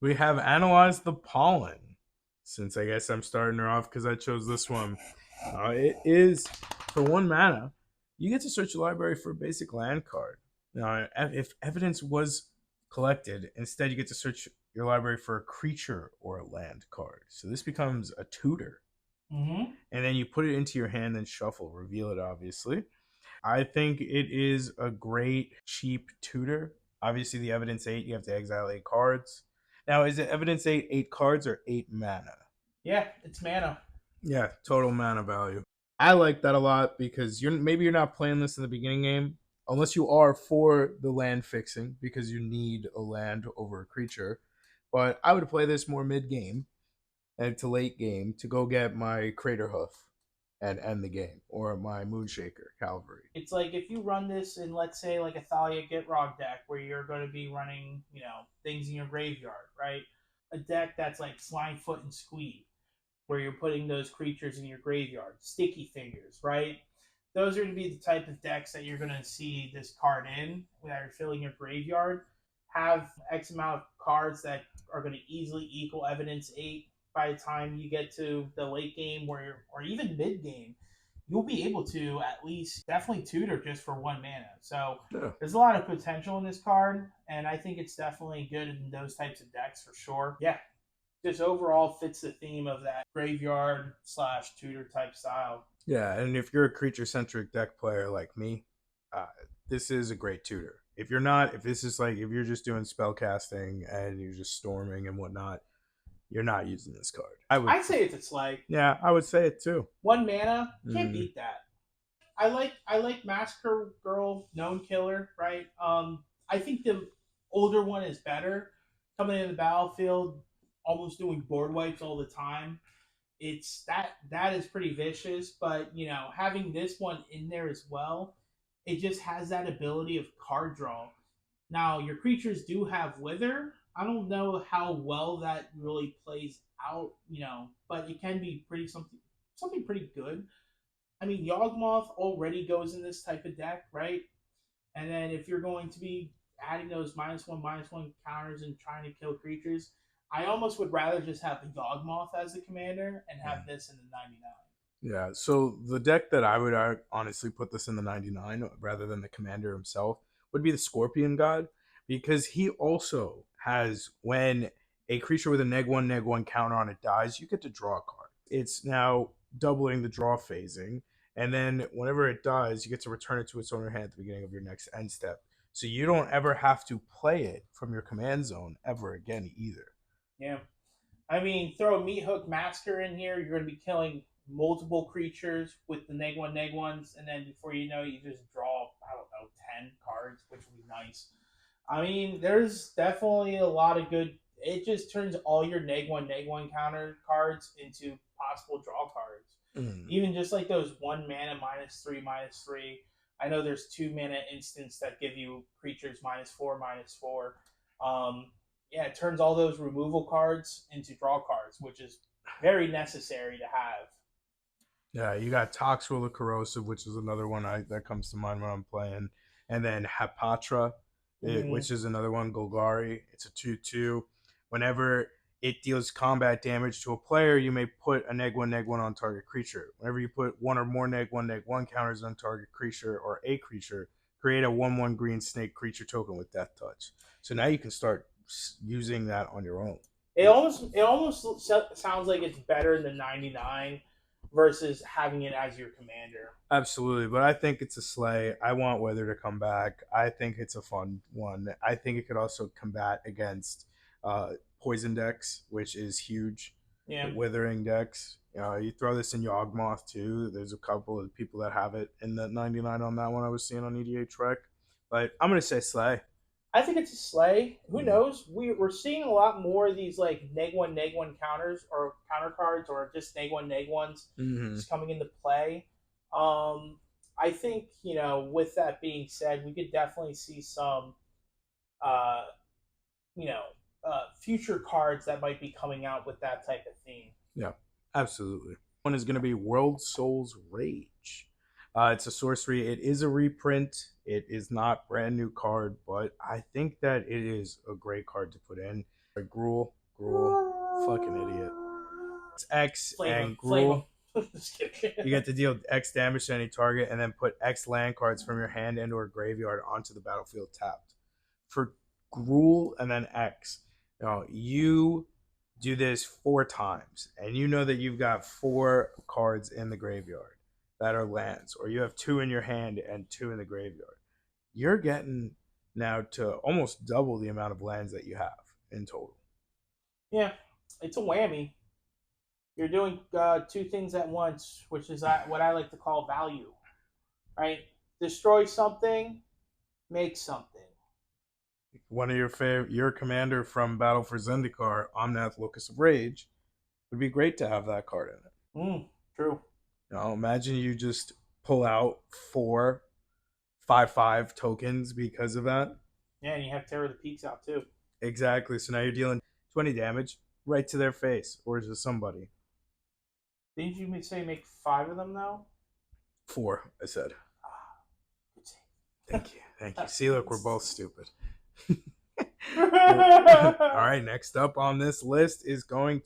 We have analyzed the pollen. Since I guess I'm starting her off because I chose this one. It is for 1 mana. You get to search your library for a basic land card. Now, if evidence was collected, instead you get to search your library for a creature or a land card. So this becomes a tutor. Mm-hmm. And then you put it into your hand and shuffle, reveal it, obviously. I think it is a great, cheap tutor. Obviously, the evidence 8, you have to exile 8 cards. Now, is it evidence 8 cards, or 8 mana? Yeah, it's mana. Yeah, total mana value. I like that a lot because you're not playing this in the beginning game, unless you are for the land fixing because you need a land over a creature. But I would play this more mid game and to late game to go get my Crater Hoof and end the game, or my Moonshaker Cavalry. It's like if you run this in, let's say, like a Thalia Gitrog deck where you're going to be running, things in your graveyard, right? A deck that's like Slimefoot and Squeed, where you're putting those creatures in your graveyard, Sticky Fingers, right? Those are going to be the type of decks that you're going to see this card in, that are filling your graveyard. Have X amount of cards that are going to easily equal Evidence 8 by the time you get to the late game, or even mid game. You'll be able to at least definitely tutor just for 1 mana. So Yeah. there's a lot of potential in this card, and I think it's definitely good in those types of decks for sure. Yeah, just overall fits the theme of that graveyard slash tutor type style. Yeah, and if you're a creature centric deck player like me, uh, this is a great tutor. If you're not, if this is like, if you're just doing spell casting and you're just storming and whatnot, you're not using this card. I would, I'd say it's a slay. yeah, I would say it too. 1 mana, can't Mm, beat that. I like Massacre Girl, Known Killer, right? I think the older one is better. Coming in the battlefield, almost doing board wipes all the time. That is pretty vicious, but having this one in there as well, it just has that ability of card draw. Now your creatures do have wither. I don't know how well that really plays out, but it can be pretty something pretty good. I mean, Yawgmoth already goes in this type of deck, right? And then if you're going to be adding those -1/-1 counters and trying to kill creatures, I almost would rather just have the Yawgmoth as the commander and have mm. this in the 99. Yeah, so the deck that I would honestly put this in the 99 rather than the commander himself would be the Scorpion God, because he also has, when a creature with a neg 1 counter on it dies, you get to draw a card. It's now doubling the draw phasing, and then whenever it dies, you get to return it to its owner hand at the beginning of your next end step. So you don't ever have to play it from your command zone ever again either. Yeah. I mean, throw a Meat Hook Master in here, you're going to be killing multiple creatures with the neg 1/neg 1s, and then before you know it, you just draw, I don't know, 10 cards, which would be nice. I mean, there's definitely a lot of good. It just turns all your neg 1/neg 1 counter cards into possible draw cards. Mm. Even just like those 1 mana -3/-3. I know there's 2 mana instants that give you creatures -4/-4. Yeah, it turns all those removal cards into draw cards, which is very necessary to have. Yeah, you got Toxrill the Corrosive, which is another one that comes to mind when I'm playing. And then Hapatra, Mm-hmm. which is another one, Golgari. It's a 2/2. Whenever it deals combat damage to a player, you may put a neg 1 on target creature. Whenever you put one or more neg 1 counters on target creature or a creature, create a 1/1 green snake creature token with Death Touch. So now you can start using that on your own. It almost sounds like it's better than 99 versus having it as your commander. Absolutely, but I think it's a slay. I want Weather to come back. I think it's a fun one. I think it could also combat against poison decks, which is huge. Yeah, Withering decks. You throw this in Yawgmoth too. There's a couple of people that have it in the 99 on that one I was seeing on EDH Rec. But I'm gonna say slay. I think it's a slay. Who Mm. knows? We're seeing a lot more of these like neg 1/neg 1 counters or counter cards or just neg 1/neg 1s Hmm. just coming into play. I think with that being said, we could definitely see some uh, you know future cards that might be coming out with that type of theme. Yeah, absolutely. One is going to be World Souls Rage. It's a sorcery. It is a reprint. It is not brand new card, but I think that it is a great card to put in. Gruul, fucking idiot. It's X and Flame Gruul. him. Just kidding. You get to deal X damage to any target, and then put X land cards from your hand and or graveyard onto the battlefield tapped. For Gruul and then X, you do this 4 times, and you know that you've got 4 cards in the graveyard that are lands, or you have 2 in your hand and 2 in the graveyard. You're getting now to almost double the amount of lands that you have in total. Yeah, it's a whammy. You're doing 2 things at once, which is what I like to call value, right? Destroy something, make something. One of your commander from Battle for Zendikar, Omnath Locus of Rage, would be great to have that card in it. True. Imagine you just pull out 4/5/5 tokens because of that. Yeah, and you have Terror of the Peaks out too. Exactly. So now you're dealing 20 damage right to their face, or to somebody. Didn't you say make 5 of them though? 4, I said. Good save. Thank you. See, look, we're both stupid. All right, next up on this list is going